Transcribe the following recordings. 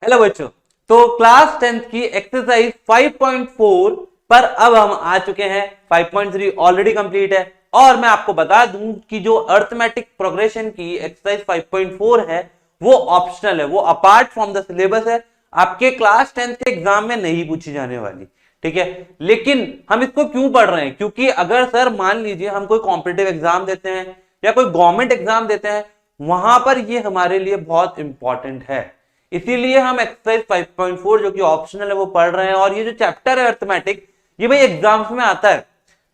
Hello बच्चों, तो class 10th की एक्सरसाइज 5.4 पर अब हम आ चुके हैं। 5.3 ऑलरेडी कंप्लीट है और मैं आपको बता दूं कि जो अर्थमेटिक प्रोग्रेशन की एक्सरसाइज 5.4 है वो ऑप्शनल है, वो अपार्ट फ्रॉम द सिलेबस है, आपके क्लास 10th के एग्जाम में नहीं पूछी जाने वाली। ठीक है, लेकिन हम इसको क्यों पढ़ रहे हैं? क्योंकि अगर सर मान लीजिए हम कोई कॉम्पिटिटिव एग्जाम देते हैं या कोई गवर्नमेंट एग्जाम देते हैं, वहां पर ये हमारे लिए बहुत इंपॉर्टेंट है। इसीलिए हम एक्सरसाइज 5.4 जो कि ऑप्शनल है वो पढ़ रहे हैं। और ये जो चैप्टर है अर्थमेटिक, ये भाई एग्जाम्स में आता है।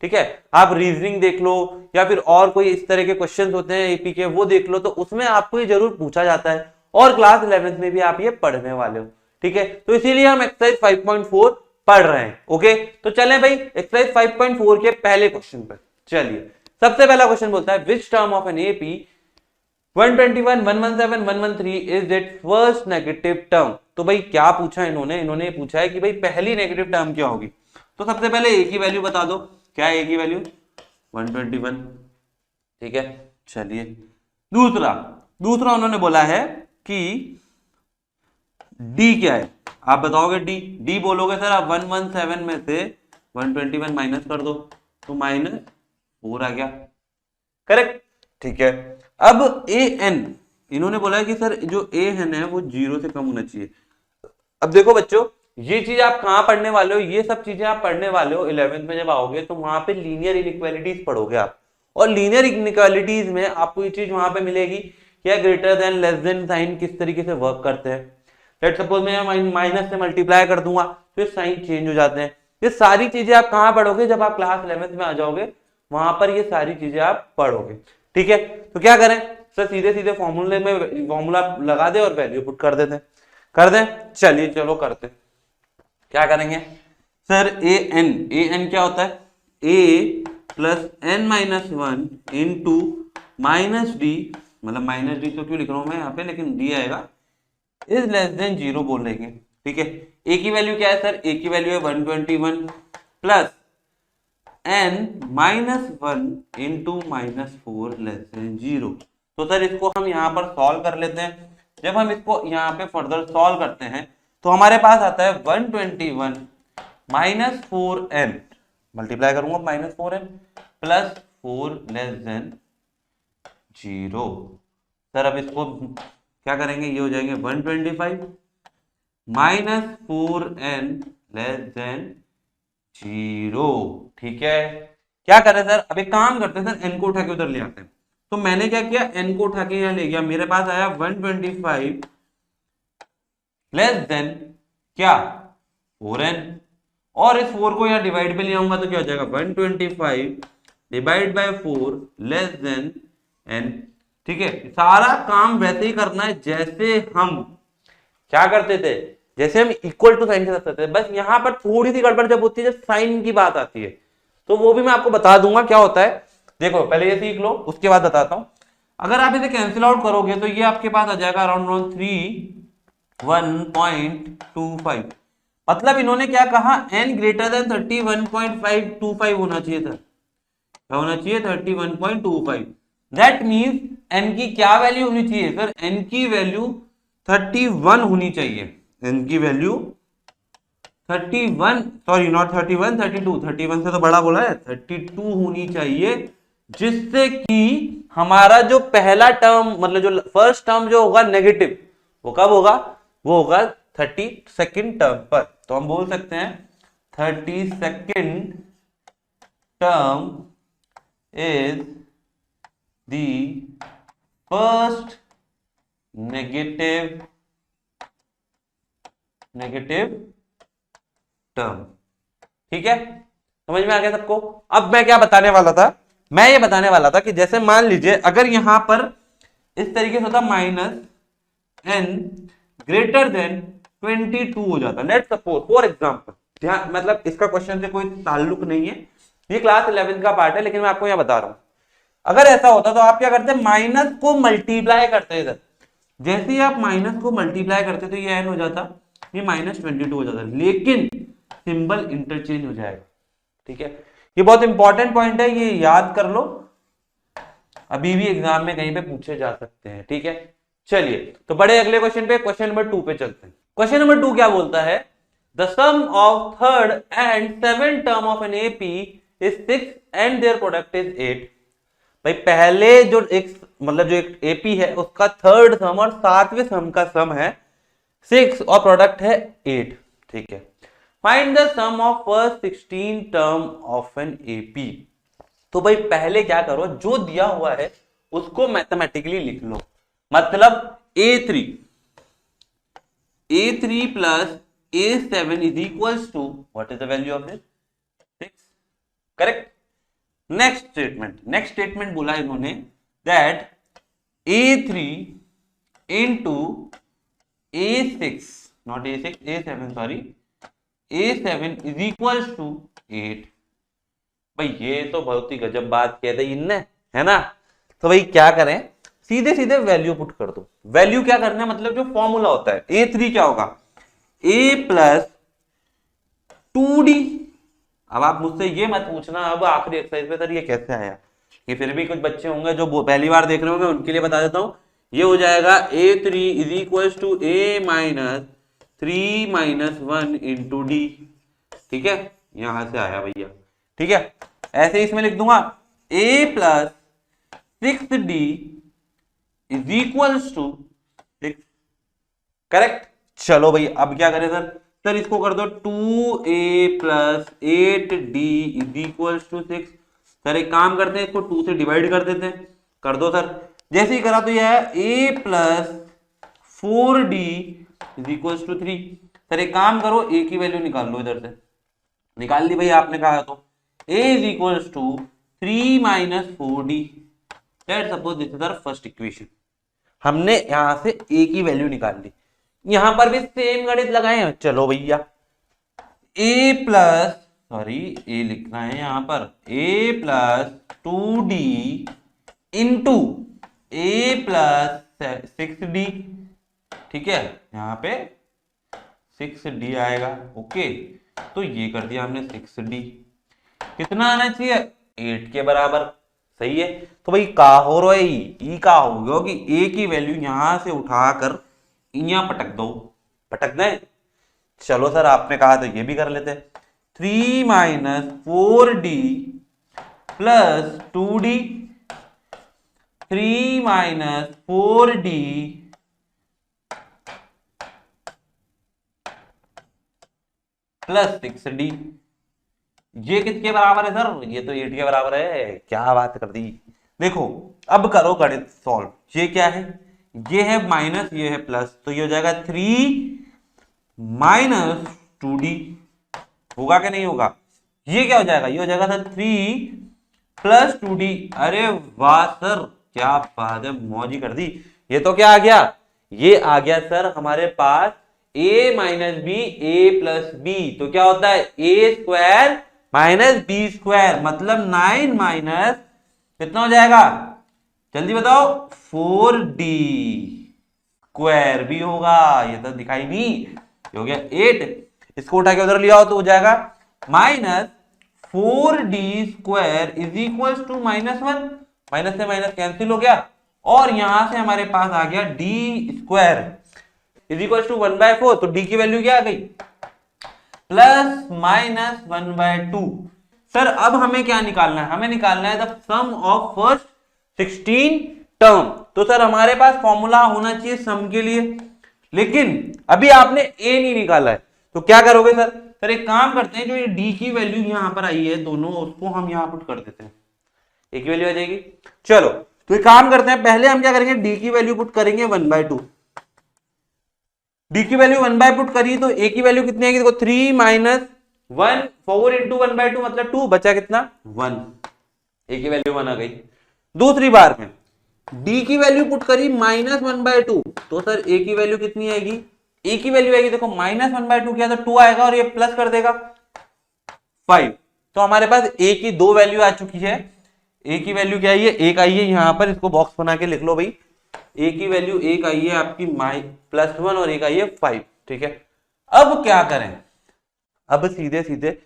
ठीक है, आप रीजनिंग देख लो या फिर और कोई इस तरह के क्वेश्चंस होते हैं एपी के, वो देख लो, तो उसमें आपको ये जरूर पूछा जाता है और क्लास 11th में भी आप ये पढ़ने वाले हो। ठीक है, तो इसीलिए हम एक्सरसाइज 5.4 पढ़ रहे हैं। ओके, तो चलें भाई एक्सरसाइज 5.4 के पहले क्वेश्चन पर। चलिए, सबसे पहला क्वेश्चन बोलता है which term of an AP 121, 117, 113 is it first negative term. तो भाई क्या पूछा इन्होंने पूछा है कि भाई पहली नेगेटिव टर्म क्या होगी। तो सबसे पहले ए की वैल्यू बता दो, क्या है ए की वैल्यू 121। ठीक है, चलिए दूसरा उन्होंने बोला है कि डी क्या है, आप बताओगे डी बोलोगे सर आप 117 में से 121 माइनस कर दो तो -4 आ गया, करेक्ट। ठीक है, अब ए एन इन्होंने बोला है कि सर जो ए एन है वो 0 से कम होना चाहिए। अब देखो बच्चों, ये चीज आप कहां पढ़ने वाले हो, ये सब चीजें आप पढ़ने वाले हो 11th में जब आओगे तो वहां पे लीनियर इनइक्वालिटीज पढ़ोगे आप। और लीनियर इनइक्वालिटीज में आपको ये चीज वहां पे मिलेगी क्या, greater than less than sign किस तरीके से वर्क करते हैं। लेट सपोज मैं माइनस से मल्टीप्लाई कर दूंगा तो साइन चेंज हो जाते हैं। ये सारी चीजें आप कहां पढ़ोगे, जब आप क्लास 11th में आ जाओगे वहां पर ये सारी चीजें आप पढ़ोगे। ठीक है, तो क्या करें सर, सीधे सीधे फॉर्मूले में फॉर्मूला लगा दे और वैल्यू पुट कर दें। चलिए चलो करते, क्या करेंगे सर, ए एन क्या होता है, a plus n minus 1 into minus d, मतलब माइनस डी तो क्यों लिख रहा हूं मैं यहाँ पे, लेकिन डी आएगा, इज लेस देन 0 बोल देंगे। ठीक है, ए की वैल्यू क्या है सर, ए की वैल्यू है 121 plus n minus 1 into -4 less than 0। तो सर इसको हम यहाँ पर सॉल्व कर लेते हैं। जब हम इसको यहाँ पे फर्दर सॉल्व करते हैं तो हमारे पास आता है 121 माइनस 4n, मल्टीप्लाई करूंगा -4n plus 4 less than 0। Sir अब इसको क्या करेंगे, ये हो जाएंगे 125 माइनस 4n लेस देन 0। ठीक है, क्या करें सर, अब एक काम करते हैं सर, n को उठा के उधर ले आते हैं। तो मैंने क्या किया, n को उठा के यहां ले गया, मेरे पास आया 125 लेस देन क्या 4n, और इस 4 को यहां डिवाइड पे ले आऊंगा तो क्या हो जाएगा 125 divide by 4 less than n। ठीक है, सारा काम वैसे ही करना है जैसे हम क्या करते थे, जैसे हम इक्वल टू साइन के साथ करते थे। बस यहां पर थोड़ी सी गड़बड़ जब होती है, जब साइन की बात आती है, तो वो भी मैं आपको बता दूंगा क्या होता है। देखो पहले ये सीख लो, उसके बाद बताता हूं। अगर आप इसे कैंसिल आउट करोगे तो ये आपके पास आ जाएगा अराउंड 31.25। मतलब इन्होंने क्या कहा, n ग्रेटर देन 31.525 होना चाहिए सर, क्या होना चाहिए 31.25। दैट मींस n की क्या वैल्यू होनी चाहिए सर, n की वैल्यू 31 होनी चाहिए, n की वैल्यू 31, सॉरी नॉट 31, 31 से तो बड़ा बोला है, 32 होनी चाहिए, जिससे कि हमारा जो पहला टर्म, मतलब जो फर्स्ट टर्म जो होगा नेगेटिव, वो कब होगा, वो होगा 32nd टर्म पर। तो हम बोल सकते हैं 32nd term is the first negative term. ठीक है, समझ में आ गया सबको। अब मैं क्या बताने वाला था, मैं ये बताने वाला था कि जैसे मान लीजिए अगर यहां पर इस तरीके से होता -n ग्रेटर देन 22 हो जाता, लेट सपोज फॉर एग्जांपल, ध्यान मतलब इसका क्वेश्चन से कोई ताल्लुक नहीं है, ये क्लास 11th का पार्ट है, लेकिन मैं आपको यहां बता रहा हूं। अगर ऐसा होता तो आप क्या करते, माइनस को मल्टीप्लाई करते इधर, जैसे ही आप माइनस को मल्टीप्लाई करते तो ये n हो जाता, ये -22 हो जाता, लेकिन सिंबल इंटरचेंज हो जाएगा। ठीक है, ये बहुत इंपॉर्टेंट पॉइंट है, ये याद कर लो, अभी भी एग्जाम में कहीं पे पूछे जा सकते हैं। ठीक है, चलिए तो बड़े अगले क्वेश्चन पे, क्वेश्चन नंबर 2 पे चलते हैं। क्वेश्चन नंबर 2 क्या बोलता है, the sum of third and seven term of an AP is 6 and their product is 8। भाई पहले जो एक मतलब जो एक एपी है उसका थर्ड सम और सातवें सम का सम है 6 और प्रोडक्ट है 8। ठीक है, find the sum of first 16 term of an AP. तो भाई पहले क्या करो, जो दिया हुआ है उसको मैथमेटिकली लिख लो। मतलब a3 plus a7 is equals to what is the value of this 6। Correct. Next statement बोला इन्होंने that a3 into a6 not a6 a7 sorry a7 is equals to 8। भाई ये तो बहुत ही गजब बात कह दी इनने, है ना। तो भाई क्या करें, सीधे सीधे वैल्यू पुट कर दो। वैल्यू क्या करना है, मतलब जो फॉर्मूला होता है a3 क्या होगा, a प्लस 2d। अब आप मुझसे ये मत पूछना अब आखिरी एक्सरसाइज में सर ये कैसे आया, ये फिर भी कुछ बच्चे होंगे जो पहली बार देख रहे होंगे उनके लिए बता देता हूं। ये हो जाएगा a3 is equal to a minus 3 minus 1 into d. ठीक है, यहां से आया भैया। ठीक है, ऐसे ही इसमें लिख दूंगा a plus 6d is equal to 6। Correct. चलो भाई अब क्या करें सर इसको कर दो 2a plus 8d is equal to 6। Sir एक काम करते हैं, इसको 2 से डिवाइड कर देते हैं। कर दो सर। जैसे ही करा तो यह है a plus 4d is equal to 3। Sir एक काम करो, a की वैल्यू निकाल लो, इधर से निकाल ली भाई आपने कहा तो a is equal to 3 minus 4d। Let's suppose this is our first equation. हमने यहां से a की वैल्यू निकाल ली, यहां पर भी सेम गणित लगाए हैं। चलो भैया a प्लस सॉरी a लिखना है यहां पर a plus 2d into a plus 6d। ठीक है, यहां पे 6d आएगा। ओके, तो ये कर दिया हमने 6d। कितना आना चाहिए, 8 के बराबर। सही है। तो भाई का हो रहा है ई का हो गया कि a की वैल्यू यहां से उठाकर यहां पटक दो। पटक दें। चलो सर आपने कहा तो ये भी कर लेते। 3 minus 4d plus 2d, 3 minus 4d plus 6d। ये किसके बराबर है सर, ये तो 8 के बराबर है। क्या बात कर दी। देखो अब करो गणित सॉल्व। ये क्या है, ये है माइनस, ये है प्लस, तो ये हो जाएगा 3 माइनस 2d। होगा कि नहीं होगा, ये क्या हो जाएगा, ये हो जाएगा सर 3 प्लस 2d। अरे वाह सर क्या बात है, मौज ही कर दी। ये तो क्या आ गया, ये आ गया सर हमारे पास a minus b a plus b. तो क्या होता है a square minus b square, मतलब 9 माइनस कितना हो जाएगा, जल्दी बताओ, 4d स्क्वायर भी होगा। ये तो दिखाई नहीं, ये हो गया 8। इसको उठा के उधर ले आओ तो हो जाएगा minus 4d square is equal to -1। Minus से माइनस कैंसिल हो गया और यहां से हमारे पास आ गया d square is equal to 1/4। तो d की वैल्यू क्या आ गई, प्लस माइनस 1/2। सर अब हमें क्या निकालना है, हमें निकालना है the sum of first 16 term. तो सर हमारे पास फॉर्मूला होना चाहिए सम के लिए, लेकिन अभी आपने a नहीं निकाला है। तो क्या करोगे सर, सर एक काम करते हैं, जो ये d की वैल्यू यहां पर आई है दोनों, उसको हम यहां पुट कर देते हैं, a की वैल्यू आ जाएगी। चलो तो एक काम करते हैं, पहले हम क्या करेंगे, d की वैल्यू पुट करेंगे 1/2। d की वैल्यू 1/2 पुट करी तो a की वैल्यू कितनी आएगी, देखो 3 माइनस 1, 4 इंटू 1/2 मतलब 2, बचा कितना 1। a की वैल्यू 1 आ गई। दूसरी बार में d की वैल्यू पुट करी -1/2, तो सर a की वैल्यू कितनी आएगी, a की वैल्यू आएगी देखो -1/2 किया तो 2 आएगा और ये प्लस कर देगा 5। तो हमारे पास a की 2 वैल्यू आ चुकी है। a की वैल्यू क्या आई है, 1 आई है यहां पर, इसको बॉक्स बना के लिख लो भाई। a की वैल्यू 1 आई है आपकी +1 और 1 आई है 5। ठीक है, अब क्या करें, अब सीधे सीधे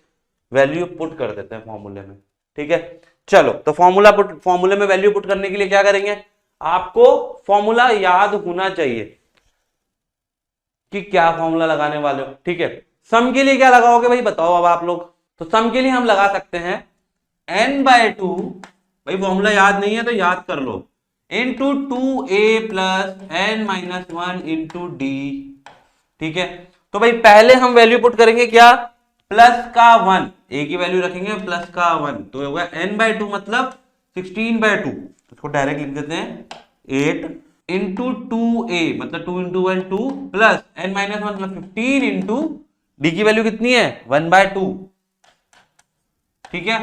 वैल्यू पुट कर देते हैं फॉर्मूले में। ठीक है, चलो तो फॉर्मूले में वैल्यू पुट करने के लिए क्या करेंगे, आपको फॉर्मूला याद होना चाहिए। कि क्या फॉर्मूला लगाने वाले हो। ठीक है, सम के लिए क्या लगाओगे भाई बताओ अब आप लोग। तो सम के लिए हम लगा सकते हैं n/2, भाई फॉर्मूला याद नहीं है तो याद कर लो, into 2a plus n-1 into d. ठीक है, तो भाई पहले हम वैल्यू पुट करेंगे क्या, प्लस का 1, ए की वैल्यू रखेंगे प्लस का 1, तो होगा n/2 मतलब 16/2, इसको डायरेक्ट लिख देते हैं 8 इंटू 2a मतलब 2 इंटू 1 2 प्लस n-1 मतलब 15 इंटू डी की वैल्यू कितनी है 1/2। ठीक है,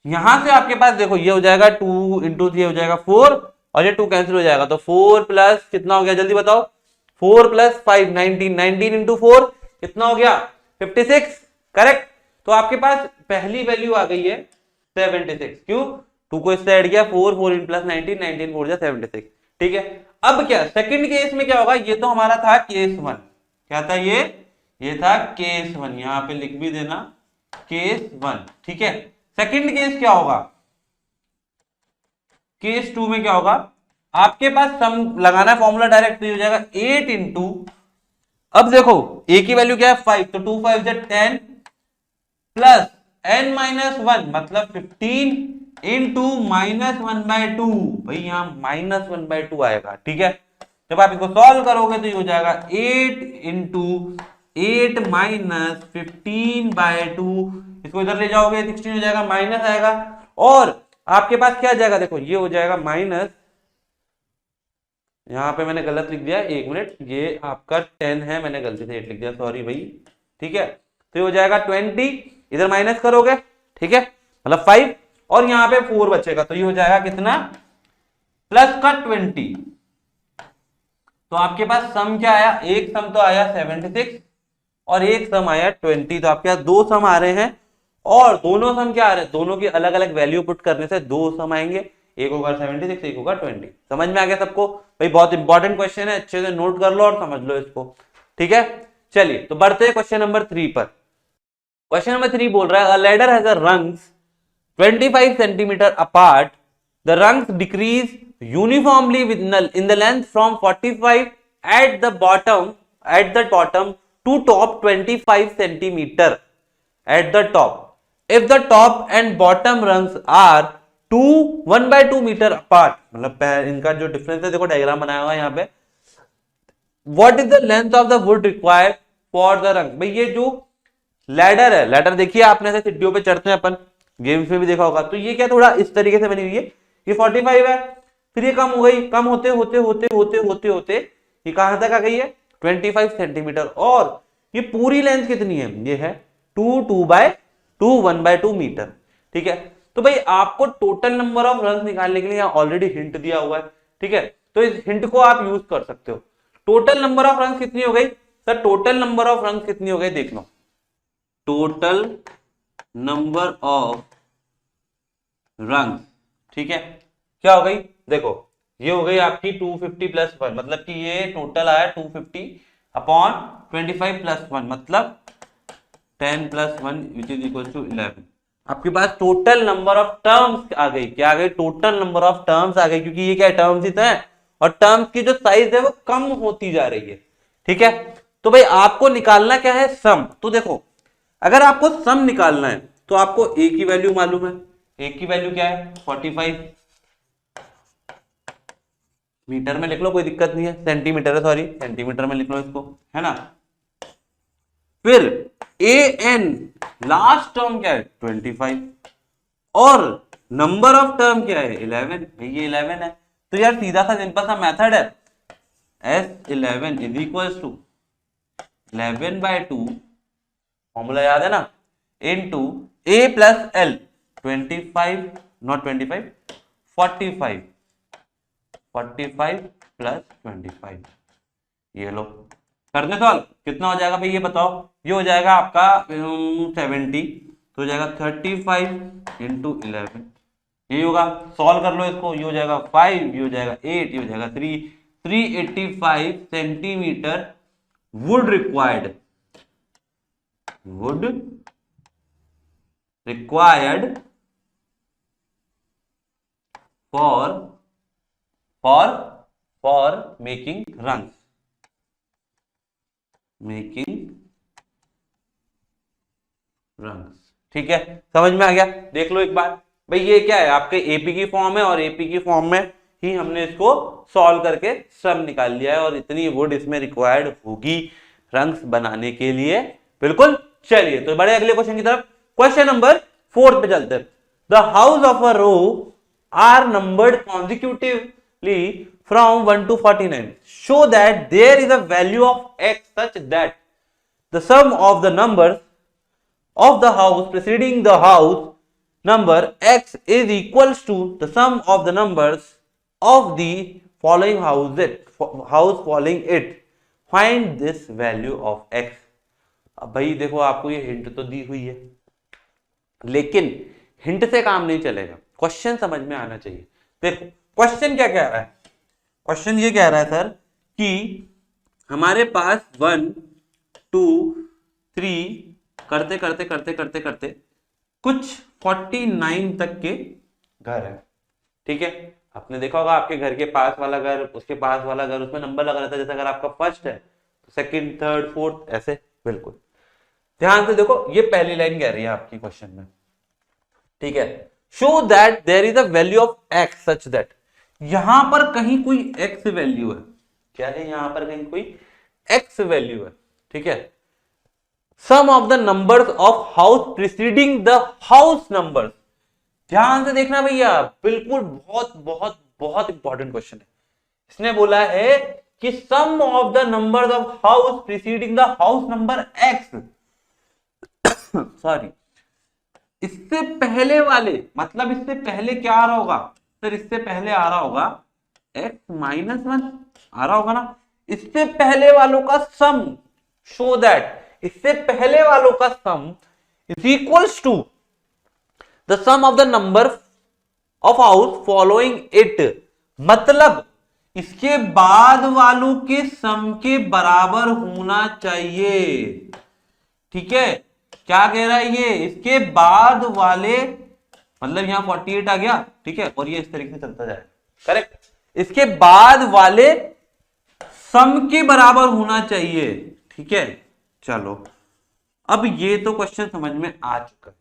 यहां से आपके पास देखो ये हो जाएगा 2 इंटू ये हो जाएगा 4 और ये 2 कैंसिल हो जाएगा, तो 4 प्लस कितना हो गया जल्दी बताओ, 4 प्लस 5 19, 19 इंटू 4 कितना हो गया 56। करेक्ट, तो आपके पास पहली वैल्यू आ गई है 76। क्यों, 2 को इससे ऐड किया 4 4 इन प्लस 19 19 4 जा 76। ठीक है, अब क्या सेकंड केस में क्या होगा, ये तो हमारा था केस 1, क्या था ये था केस 1, यहां पे लिख भी देना केस 1। ठीक है, सेकंड केस क्या होगा, केस 2 में क्या होगा, आपके पास सम लगाना है फॉर्मूला डायरेक्ट, हो जाएगा 8 इंटू, अब देखो ए की वैल्यू क्या है 5, तो 2 5 10 प्लस n-1 मतलब 15 इंटू -1/2, भाई यहां -1/2 आएगा। ठीक है, जब आप इसको सॉल्व करोगे तो ये हो जाएगा 8 इंटू 8 माइनस 15/2, इसको इधर ले जाओगे 16 हो जाएगा, माइनस आएगा और आपके पास क्या जाएगा, देखो ये हो जाएगा माइनस, यहां पे मैंने गलत लिख दिया, एक मिनट, ये आपका 10 है, मैंने गलती से 8 लिख दिया, सॉरी भाई। ठीक है, तो ये हो जाएगा 20, इधर माइनस करोगे, ठीक है, मतलब 5 और यहां पे 4 बचेगा, तो ये हो जाएगा कितना प्लस का 20। तो आपके पास सम क्या आया, एक सम तो आया 76 और एक सम आया 20, तो आपके पास दो सम आ रहे हैं और दोनों सम क्या आ रहे हैं, दोनों की अलग अलग वैल्यू पुट करने से दो सम आएंगे, एक होगा 76 एक होगा 20। समझ में आ गया सबको भाई, बहुत इंपॉर्टेंट क्वेश्चन है, अच्छे से नोट कर लो और समझ लो इसको। ठीक है, चलिए तो बढ़ते हैं क्वेश्चन नंबर 3 पर। क्वेश्चन नंबर 3 बोल रहा है अ ladder has a rungs 25 centimeter apart. The rungs decrease uniformly in the length from 45 at the bottom to top 25 centimeter at the top. If the top and bottom rungs are 1/2 metre apart, मतलब इनका जो difference है देखो diagram बनाया हुआ है यहाँ पे, what is the length of the wood required for the रंग। भाई ये जो लैडर है, लैडर देखिए आपने ऐसे सीढ़ियों पे चढ़ते हैं अपन, गेम्स में भी देखा होगा, तो ये क्या थोड़ा इस तरीके से बनी हुई है, ये 45 है, फिर ये कम हो गई, कम होते होते होते होते होते होते ये कहां तक आ गई है 25 सेंटीमीटर, और ये पूरी लेंथ कितनी है, ये है 1/2 मीटर। ठीक है, तो भाई आपको टोटल नंबर ऑफ रन निकालने के लिए ऑलरेडी हिंट दिया हुआ है। ठीक है, तो इस हिंट को आप यूज कर सकते हो। टोटल नंबर ऑफ रन कितनी हो गई sir, total number of run कितनी हो गई देख लो, टोटल नंबर ऑफ रंग। ठीक है, क्या हो गई देखो, ये हो गई आपकी 250 प्लस 1, मतलब कि ये टोटल आया 250 अपॉन 25 प्लस 1 मतलब 10 plus 1 which is equal to 11। आपके पास टोटल नंबर ऑफ टर्म्स आ गई, क्या आ गई टोटल नंबर ऑफ टर्म्स आ गई, क्योंकि ये क्या टर्म्स ही तो है और टर्म्स की जो साइज है वो कम होती जा रही है। ठीक है, तो भाई आपको निकालना क्या है सम, तो देखो अगर आपको सम निकालना है तो आपको ए की वैल्यू मालूम है, ए की वैल्यू क्या है 45, मीटर में लिख लो कोई दिक्कत नहीं है, सेंटीमीटर है सॉरी, सेंटीमीटर में लिख लो इसको, है ना। फिर ए एन लास्ट टर्म क्या है 25 और नंबर ऑफ टर्म क्या है 11, भाई ये 11 है, तो यार सीधा सा सिंपल सा मेथड है, S11 is equal to 11/2, formula याद है ना, into A plus L 25 not 25 45 45 plus 25, ये लो कर दे सॉल्व, कितना हो जाएगा भाई ये बताओ, ये हो जाएगा आपका 70, तो हो जाएगा 35 इंटू 11, ये होगा, सॉल्व कर लो इसको, ये हो जाएगा 5, ये हो जाएगा 8, ये हो जाएगा 3, 385 centimetre would required for for for making runs। Making rungs. ठीक है, समझ में आ गया। देख लो एक बार भाई, ये क्या है आपके एपी की फॉर्म है और एपी की फॉर्म में ही हमने इसको सॉल्व करके सम निकाल लिया है और इतनी वुड इसमें रिक्वायर्ड होगी रंग्स बनाने के लिए। बिल्कुल। चलिए तो बड़े अगले क्वेश्चन की तरफ, क्वेश्चन नंबर 4 पे चलते हैं। The house of a row are numbered consecutively from 1 to 49. Show that there is a value of x such that the sum of the numbers of the house preceding the house number x is equals to the sum of the numbers of the following house following it. Find this value of x. अब भाई देखो, आपको ये hint तो दी हुई है, लेकिन hint से काम नहीं चलेगा, क्वेश्चन समझ में आना चाहिए। देखो क्वेश्चन क्या कह रहा है, क्वेश्चन ये कह रहा है सर कि हमारे पास 1 2 3 करते करते करते करते करते कुछ 49 तक के घर है। ठीक है, आपने देखा होगा आपके घर के पास वाला घर, उसके पास वाला घर, उसमें नंबर लगा रहता है। जैसे अगर आपका फर्स्ट है तो सेकंड, थर्ड, फोर्थ, ऐसे। बिल्कुल ध्यान से देखो, ये पहली लाइन कह रही है आपकी क्वेश्चन में। ठीक है, show that there is a value of x such that, यहां पर कहीं कोई एक्स वैल्यू है। क्या है, यहां पर कहीं कोई एक्स वैल्यू है। ठीक है, sum of the numbers of house preceding the house numbers. ध्यान से देखना भैया, बिल्कुल बहुत बहुत बहुत इंपॉर्टेंट क्वेश्चन है। इसने बोला है कि sum of the numbers of house preceding the house number x sorry, इससे पहले वाले, मतलब इससे पहले क्या आ रहा होगा सर, इससे पहले आ रहा होगा x-1 आ रहा होगा ना। इससे पहले वालों का सम, शो दैट इससे पहले वालों का sum is equals to the sum of the number of house following it, मतलब इसके बाद वालों के सम के बराबर होना चाहिए। ठीक है, क्या कह रहा है ये, इसके बाद वाले, मतलब यहां 48 आ गया। ठीक है, और ये इस तरीके से चलता जाए। करेक्ट, इसके बाद वाले सम के बराबर होना चाहिए। ठीक है, चलो अब ये तो क्वेश्चन समझ में आ चुका है।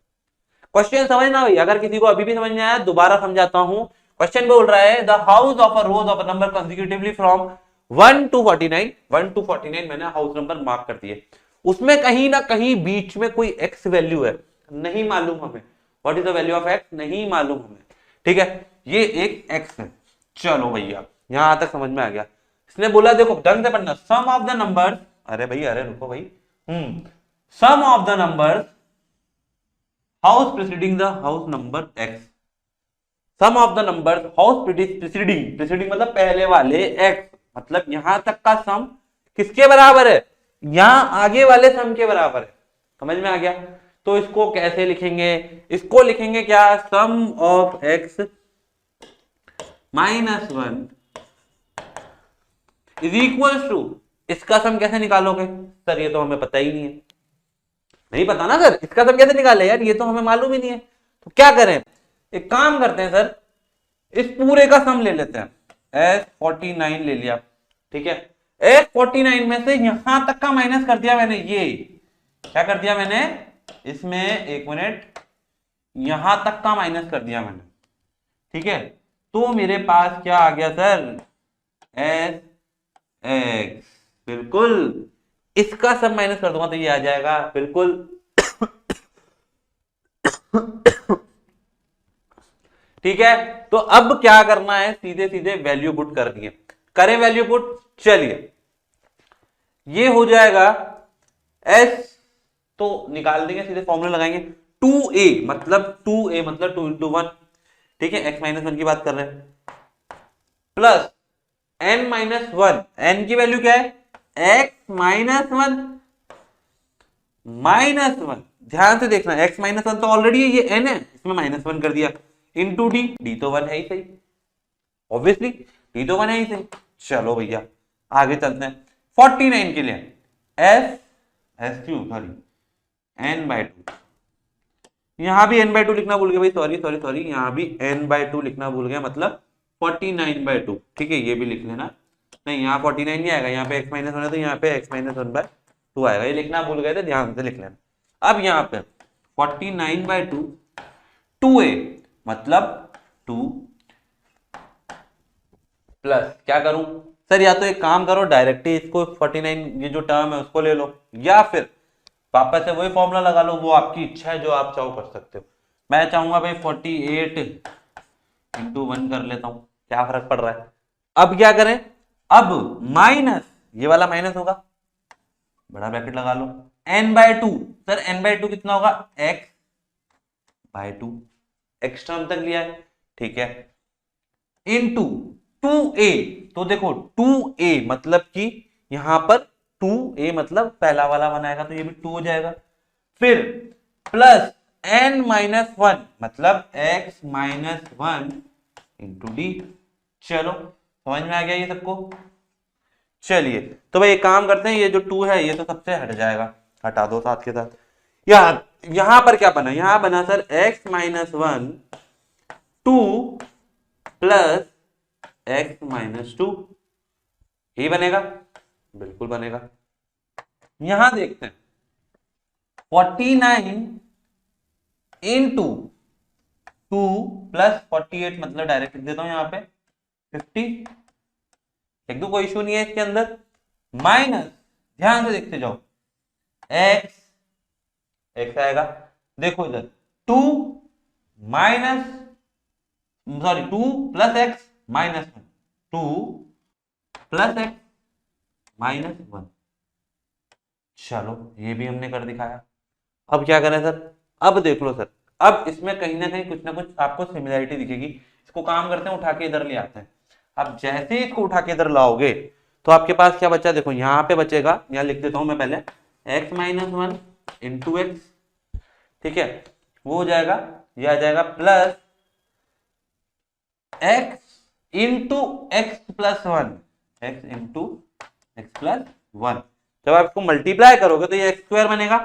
क्वेश्चन समझना भाई, अगर किसी को अभी भी समझ में आया दोबारा समझाता हूं। क्वेश्चन बोल रहा है the house of a rose of a number consecutively from 1 to 49, 1 to 49 मैंने हाउस नंबर मार्क कर दिए, उसमें कहीं ना कहीं बीच में कोई एक्स वैल्यू है, नहीं मालूम हमें। What is the value of x, नहीं मालूम हमें। ठीक है, ये एक एक्स है। चलो भैया यहां तक समझ में आ गया। इसने बोला देखो ढंग से पढ़ना, सम ऑफ द नंबर, अरे भाई अरे रुको भाई, sum of the number house preceding the house number x, sum of the number house preceding, preceding मतलब पहले वाले एक्स, मतलब यहां तक का सम किसके बराबर है, यहां आगे वाले सम के बराबर है। समझ में आ गया। तो इसको कैसे लिखेंगे, इसको लिखेंगे क्या, sum of x -1 is equal to, इसका सम कैसे निकालोगे सर, ये तो हमें पता ही नहीं है। नहीं पता ना सर, इसका सम कैसे निकाले यार, ये तो हमें मालूम ही नहीं है। तो क्या करें, एक काम करते हैं सर, इस पूरे का सम ले लेते हैं। S49 ले लिया। ठीक है, S49 में से यहां तक का माइनस कर दिया मैंने। ये क्या कर दिया मैंने, इसमें एक मिनट, यहां तक का माइनस कर दिया मैंने। ठीक है, तो मेरे पास क्या आ गया सर, SX। बिल्कुल, इसका सब माइनस कर दूंगा तो ये आ जाएगा। बिल्कुल ठीक है, तो अब क्या करना है, सीधे सीधे वैल्यू पुट करनी है। करें वैल्यू पुट, चलिए ये हो जाएगा S, तो निकाल देंगे, सीधे फॉर्मूला लगाएंगे। 2a मतलब 2 into 1, ठीक है, x-1 की बात कर रहे हैं, प्लस n-1, n की वैल्यू क्या है, x-1 -1, ध्यान से देखना, x-1 तो ऑलरेडी है, ये n है, इसमें -1 कर दिया, इंटू डी, डी तो 1 है ही सही, ऑब्वियसली डी तो 1 है ही सही। चलो भैया आगे चलते हैं। 49 के लिए n/2, यहां भी n/2 लिखना भूल गया भाई, सॉरी, यहां भी n/2 लिखना भूल गया, मतलब 49/2। ठीक है, ये भी लिख लेना। नहीं, यहाँ 49 नहीं आएगा, यहाँ पे x-1 है तो यहाँ पे x-1/2 2 आएगा। ये लिखना भूल गए थे, ध्यान से लिख लेना। अब यहाँ पे 49/2 2a मतलब 2 प्लस क्या करूं सर, या तो एक काम करो डायरेक्ट ही इसको 49 ये जो टर्म है उसको ले लो, या फिर वापस से वही फॉर्मूला लगा लो, वो आपकी इच्छा है, जो आप चाहो कर सकते हो। मैं चाहूंगा भाई 48 इंटू 1 कर लेता हूं, क्या फर्क पड़ रहा है। अब क्या करें, अब माइनस ये वाला माइनस होगा, बड़ा ब्रैकेट लगा लो, n/2 सर n/2 कितना होगा, x/2, x टर्म तक लिया है, ठीक है, इनटू 2a, तो देखो 2a मतलब कि यहां पर 2a मतलब पहला वाला बनाएगा तो ये भी 2 हो जाएगा, फिर प्लस n-1 मतलब x-1 इंटू डी। चलो समझ में आ गया ये सबको। चलिए तो भाई एक काम करते हैं, ये जो 2 है ये तो सबसे हट जाएगा, हटा दो साथ के साथ। यहां पर क्या बना, यहां बना सर x-1 2 प्लस x-2, ये बनेगा, बिल्कुल बनेगा। यहां देखते हैं 49 इंटू 2 प्लस 48 मतलब डायरेक्ट लिख देता हूं यहां पे 50, लिख दो, कोई इशू नहीं है इसके अंदर, माइनस ध्यान से देखते जाओ x आएगा, देखो इधर 2 minus sorry 2 plus x minus 1, 2 plus x minus 1। चलो ये भी हमने कर दिखाया। अब क्या करें सर, अब देख लो सर, अब इसमें कहीं ना कहीं कुछ ना कुछ आपको सिमिलरिटी दिखेगी। इसको काम करते हैं, उठा के इधर ले आते हैं। अब जैसे ही इसको उठा के इधर लाओगे तो आपके पास क्या बचा, देखो यहाँ पे बचेगा, यहाँ लिख देता हूं मैं पहले x-1 इंटू एक्स, ठीक है, वो हो जाएगा, ये आ जाएगा plus x into x plus 1, x into x plus 1। जब आप इसको मल्टीप्लाई करोगे तो ये x² बनेगा,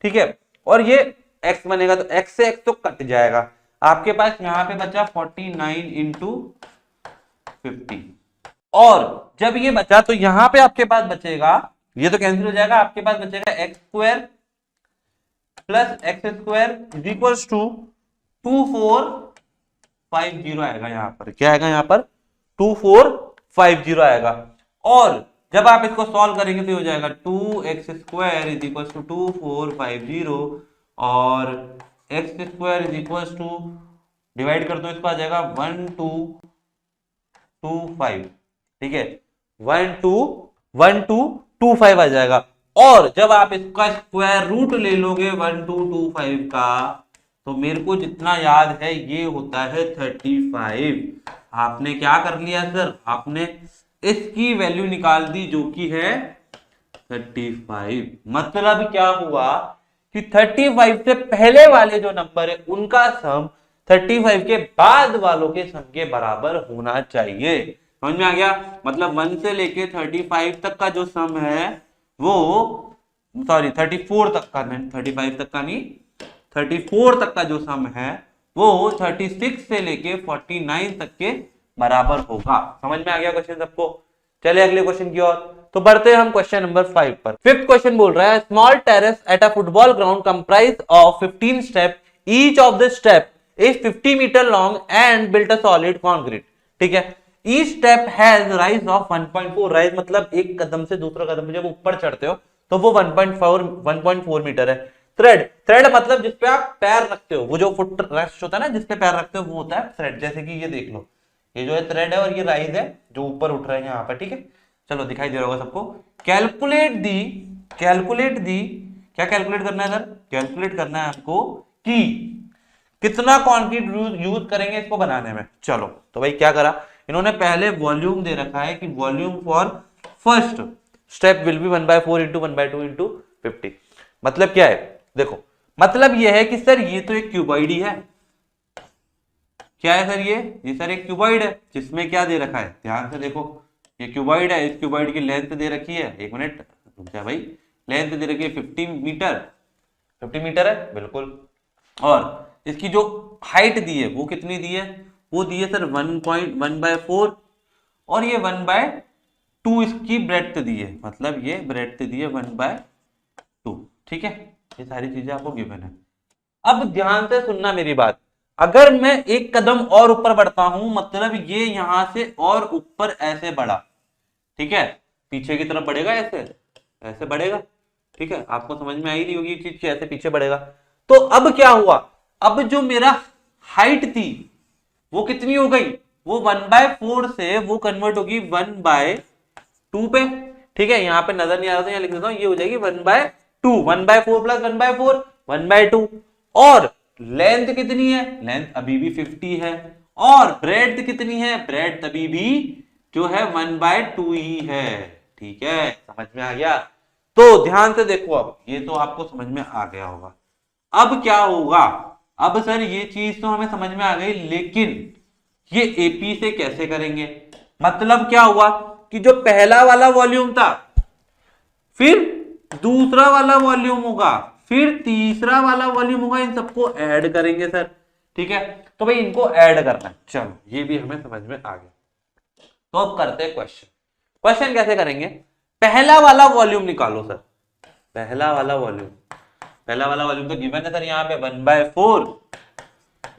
ठीक है, और ये x बनेगा, तो x से x तो कट जाएगा, आपके पास यहाँ पे बचा 49 इंटू 50, और जब ये बचा तो यहां पे आपके पास बचेगा, ये तो कैंसिल हो जाएगा, आपके पास बचेगा x² plus x² is equal to 2450 आएगा, यहां पर क्या आएगा, यहां पर 2450 आएगा। और जब आप इसको सॉल्व करेंगे तो हो जाएगा 2x² इज इक्वल टू 2450 और x² is equal to divide कर दो इसको, आ जाएगा 1225, ठीक है, 1225 आ जाएगा। और जब आप इसका स्क्वायर रूट ले लोगे 1225 का, तो मेरे को जितना याद है ये होता है 35। आपने क्या कर लिया सर, आपने इसकी वैल्यू निकाल दी जो कि है 35। मतलब क्या हुआ कि 35 से पहले वाले जो नंबर है उनका सम 35 के बाद वालों के सम के बराबर होना चाहिए। समझ में आ गया, मतलब 1 से लेके 35 तक का जो सम है वो, सॉरी 34 तक का नहीं, 35 तक का नहीं, 34 तक का जो सम है वो 36 से लेके 49 तक के बराबर होगा। समझ में आ गया क्वेश्चन सबको। चले अगले क्वेश्चन की ओर, तो बढ़ते हैं हम क्वेश्चन नंबर 5 पर। फिफ्थ क्वेश्चन बोल रहा है, small terrace at a football ground comprise of 15 step, each of the step is 50 metre long and built a solid concrete, ठीक है, each step has rise of 1.4, rise मतलब एक कदम से दूसरा कदम पे जब ऊपर चढ़ते हो तो वो 1.4 मीटर है। थ्रेड मतलब जिसपे आप पैर रखते हो, वो जो फुट रेस्ट होता है ना जिसपे पैर रखते हो वो होता है थ्रेड। जैसे कि ये देख लो, ये जो है थ्रेड है और ये राइज है जो ऊपर उठ रहा है यहाँ पर, ठीक है, चलो दिखाई दे रहा होगा सबको। कैलकुलेट दी क्या कैलकुलेट करना है सर, कैलकुलेट करना है आपको कि कितना कंक्रीट यूज करेंगे इसको बनाने में। चलो तो भाई क्या करा इन्होंने, पहले वॉल्यूम दे रखा है कि volume for first step will be 1/4 into 1/2 into 50। मतलब क्या है, देखो मतलब ये है कि सर ये तो एक क्यूबॉइड ही है, क्या है सर ये सर एक क्यूबॉइड है जिसमें क्या दे रखा है, ध्यान से देखो, ये क्यूबॉइड है, इस क्यूबॉइड की लेंथ दे रखी है, एक मिनट रुक जा भाई, लेंथ दे रखी है 50 मीटर है बिल्कुल, और इसकी जो हाइट दी है वो कितनी दी है, वो दी है सर 1.1/4, और ये 1/2 इसकी ब्रेड्थ दी है, मतलब ये ब्रेड्थ दी है 1/2, 2। ठीक है, ये सारी चीजें आपको गिवन है। अब ध्यान से सुनना मेरी बात, अगर मैं एक कदम और ऊपर बढ़ता हूं, मतलब ये यहां से और ऊपर ऐसे बढ़ा, ठीक है, पीछे की तरफ बढ़ेगा, ऐसे ऐसे बढ़ेगा। ठीक है, आपको समझ में आई नहीं होगी ये चीज, ऐसे पीछे बढ़ेगा। तो अब क्या हुआ, अब जो मेरा हाइट थी वो कितनी हो गई, वो 1/4 से वो कन्वर्ट होगी 1/2 पे। ठीक है, यहां पे नजर नहीं आ रहा था, यहां लिख देता हूं, ये हो जाएगी 1/2, 1/4 प्लस 1/4 1/2। और लेंथ कितनी है, लेंथ अभी भी 50 है, और ब्रेड्थ कितनी है, ब्रेड्थ अभी भी जो है 1/2 ही है। ठीक है, समझ में आ गया। तो ध्यान से देखो, अब ये तो आपको समझ में आ गया होगा। अब क्या होगा, अब सर ये चीज तो हमें समझ में आ गई, लेकिन ये एपी से कैसे करेंगे। मतलब क्या हुआ कि जो पहला वाला वॉल्यूम था, फिर दूसरा वाला वॉल्यूम होगा, फिर तीसरा वाला वॉल्यूम होगा, इन सबको ऐड करेंगे सर। ठीक है, तो भाई इनको ऐड करना है, चलो ये भी हमें समझ में आ गया। तो अब करते हैं क्वेश्चन। क्वेश्चन कैसे करेंगे, पहला वाला वॉल्यूम निकालो सर, पहला वाला वॉल्यूम, पहला वाला वॉल्यूम तो गिवन है सर, यहाँ पे 1/4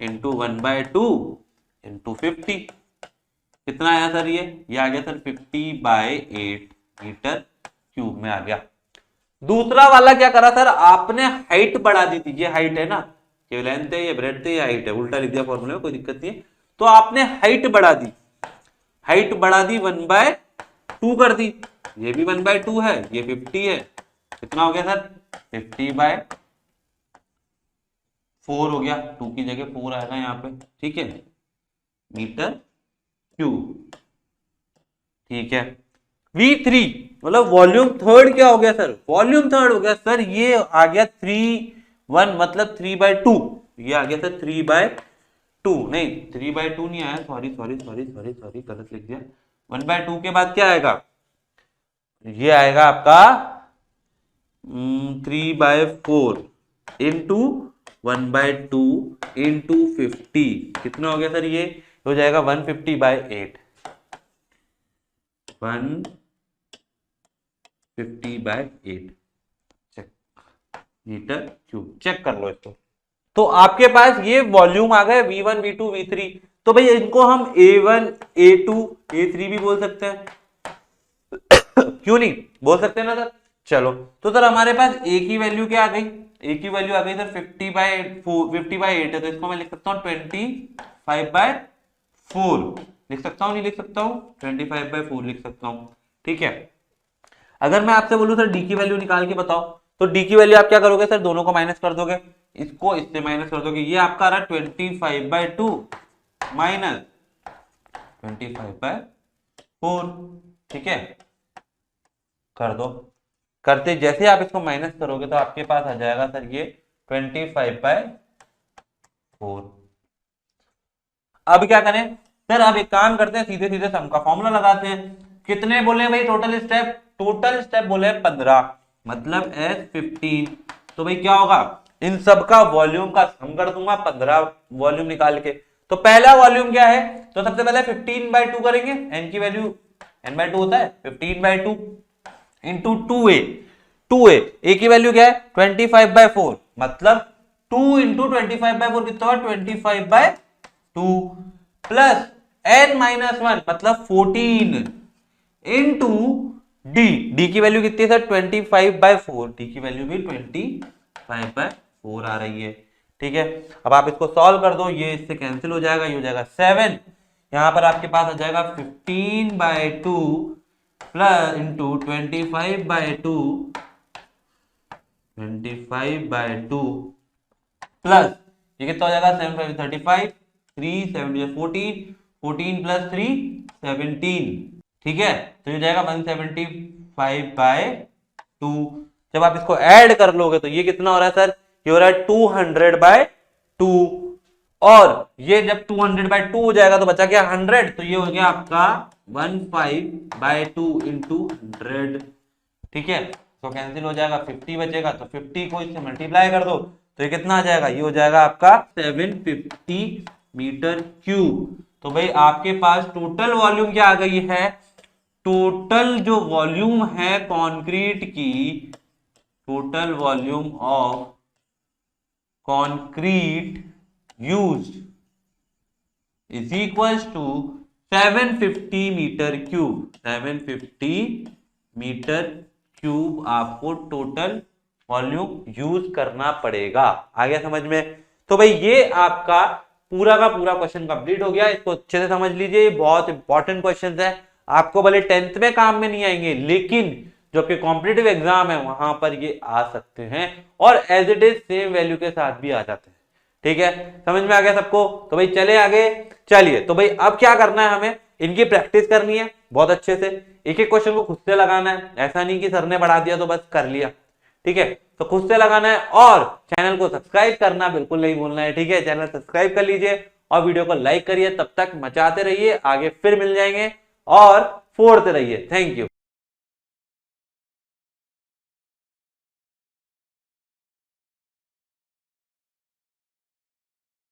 इंटू 1/2 इंटू 50, कितना आया सर, ये आ गया सर 50/8 मीटर क्यूब में आ गया। दूसरा वाला क्या करा सर, आपने हाइट बढ़ा दी थी, ये हाइट है ना, ये लेंथ है, ये ब्रेड्थ है, ये हाइट है, उल्टा लिख दिया फॉर्मूले में, कोई दिक्कत नहीं है। तो आपने हाइट बढ़ा दी, हाइट बढ़ा दी 1/2 कर दी, ये भी 1/2 है, ये 50 है, कितना हो गया सर 50/4 हो गया, 2 की जगह 4 आएगा यहाँ पे। ठीक है, मीटर क्यूब। ठीक है, V3 मतलब वॉल्यूम थर्ड क्या हो गया सर, वॉल्यूम थर्ड हो गया सर, ये आ गया 3/1 मतलब 3/2, ये आ गया सर 3/2, नहीं 3/2 नहीं आया, sorry sorry sorry sorry sorry गलत लिख दिया। 1/2 के बाद क्या आएगा, ये आएगा आपका 3/4 इंटू 1/2 इंटू 50, कितना हो गया सर, ये हो जाएगा 150/8, 150/8 चेक, मीटर क्यूब। चेक कर लो इसको। तो आपके पास ये वॉल्यूम आ गए V1 V2 V3। तो भाई इनको हम A1 A2 A3 भी बोल सकते हैं क्यों नहीं बोल सकते हैं ना सर। चलो, तो सर हमारे पास A की वैल्यू क्या आ गई, A की वैल्यू आ गई सर 50/8 है, तो इसको मैं लिख सकता हूँ 25/4 लिख सकता हूँ, नहीं लिख सकता हूँ 25/4 लिख सकता हूँ। ठीक है, अगर मैं आपसे बोलूं सर डी की वैल्यू निकाल के बताओ, तो डी की वैल्यू आप क्या करोगे सर, दोनों को माइनस कर दोगे, इसको इससे माइनस कर दोगे, ये आपका आ रहा 25/2 माइनस 25/4। ठीक है, कर दो, करते जैसे आप इसको माइनस करोगे तो आपके पास आ जाएगा सर ये 25/4। अब क्या करें सर, अब एक काम करते हैं, सीधे सीधे सम का फॉर्मूला लगाते हैं। कितने बोले भाई टोटल स्टेप, टोटल स्टेप बोले 15 मतलब S15। तो भाई क्या होगा, इन सब का वॉल्यूम का सम कर दूंगा 15 वॉल्यूम निकाल के। तो पहला वॉल्यूम क्या है, तो सबसे पहले 15/2 करेंगे, n की वैल्यू n/2 होता है, 15/2 इंटू 2a, 2a a की वैल्यू क्या है 25/4 मतलब 2 इंटू 25/4 कितना हुआ 25/2 प्लस n-1 मतलब 14 इंटू डी, डी की वैल्यू कितनी है सर 25/4, डी की वैल्यू भी 25/4 आ रही है। ठीक है, अब आप इसको सॉल्व कर दो, ये इससे कैंसिल हो जाएगा, ये हो जाएगा 7, यहां पर आपके पास आ जाएगा 15/2 प्लस इंटू 25/2 प्लस ये कितना हो जाएगा 7 5 35 3 7 14 14 प्लस 3 17। ठीक है, तो ये जाएगा 175/2। जब आप इसको ऐड कर लोगे तो ये कितना हो रहा है सर, ये हो रहा है 200/2, और ये जब 200/2 हो जाएगा तो बचा क्या 100, तो ये हो गया आपका 15/2 इंटू 100। ठीक है, तो कैंसिल हो जाएगा, 50 बचेगा, तो 50 को इससे मल्टीप्लाई कर दो तो ये कितना आ जाएगा, ये हो जाएगा आपका 750 मीटर क्यूब। तो भाई आपके पास टोटल वॉल्यूम क्या आ गई है, टोटल जो वॉल्यूम है कंक्रीट की total volume of concrete used is equals to 750 metre cube. 750 metre cube आपको टोटल वॉल्यूम यूज करना पड़ेगा। आ गया समझ में? तो भाई ये आपका पूरा का पूरा क्वेश्चन कंप्लीट हो गया। इसको अच्छे से समझ लीजिए, बहुत इंपॉर्टेंट क्वेश्चन है। आपको भले 10th में काम में नहीं आएंगे, लेकिन जो कि कॉम्पिटिटिव एग्जाम है वहां पर ये आ सकते हैं, और as it is same value के साथ भी आ जाते हैं। ठीक है, समझ में आ गया सबको? तो भाई चले आगे। चलिए, तो भाई अब क्या करना है, हमें इनकी प्रैक्टिस करनी है बहुत अच्छे से। एक एक क्वेश्चन को खुद से लगाना है, ऐसा नहीं कि सर ने बढ़ा दिया तो बस कर लिया। ठीक है, तो खुद से लगाना है, और चैनल को सब्सक्राइब करना बिल्कुल नहीं भूलना है। ठीक है, चैनल सब्सक्राइब कर लीजिए और वीडियो को लाइक करिए। तब तक मचाते रहिए, आगे फिर मिल जाएंगे और फोड़ते रहिए। Thank you.